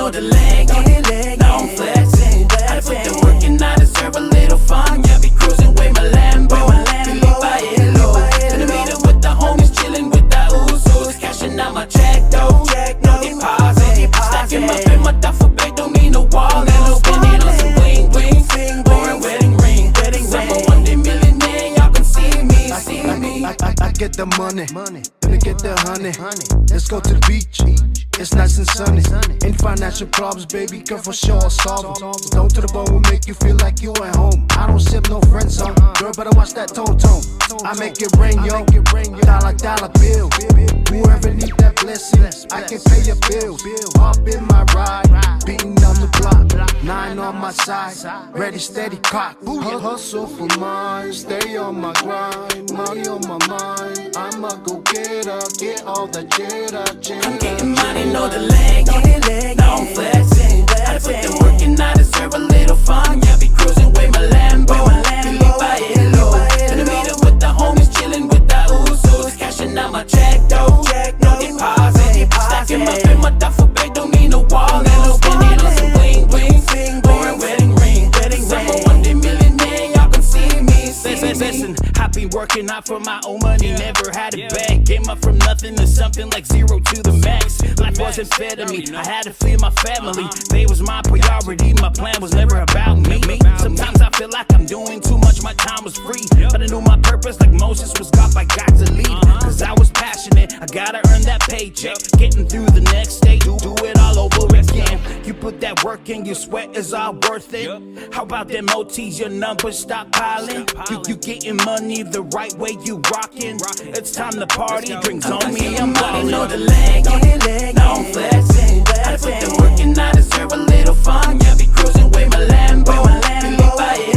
know the leg. Now I'm flexing. I put the work and I deserve a little fun. Yeah, be cruising with my Lambo. Felipe Baelo. In the meeting with the homies, chilling with the Usos. Cashing out my check though. No deposit. Stacking up in my duffel bag, don't need no wallet. Spending on some bling bling. Pouring wedding ring. Number 1 millionaire, y'all can see me. I get the money, gonna get the honey. Let's go to the beach, it's nice and sunny. Any financial problems, baby, girl, for sure I'll solve them. Stone to the bone will make you feel like you at home. I don't sip no friend zone, girl, better watch that tone. I make it rain, yo, dollar bill. Whoever need that blessing, I can pay your bills. Up in my ride, beating down the block. 9 on my side, ready, steady, cock. Hustle for mine, stay on my grind. Money on my mind, I'ma go get all the cheddar. I'm getting money, know the leg. Now I'm flexing. I put the work and I deserve a little fun. Yeah, be cruising with my Lambo. Felipe Baelo. In the meeting with the homies, chilling with the Usos. Cashing out my check though. No deposit. Stacking up in my duffel bag, don't need no wallet. Spending on some bling bling. Pouring wedding ring. Number 1 millionaire, y'all can see me. Listen, I be working out for my own money, never had a bag. Came up from nothing to something like 0 to the max. Life wasn't fair to me, I had to feed my family. They was my priority, my plan was never about me. Sometimes I feel like I'm doing too much, my time was free. But I knew my purpose like Moses was God by God to lead. Cause I was passionate, I gotta earn that paycheck. Getting through the next day, do it all over again. You put that work in, your sweat is all worth it. How about them OTs, your numbers stop piling? You getting money the right way, you rockin'. It's time to party, drinks on me, I'm money, know the leg. Now I'm flexing. I put the work and I deserve a little fun. Yeah, be cruising with my Lambo. Felipe Baelo.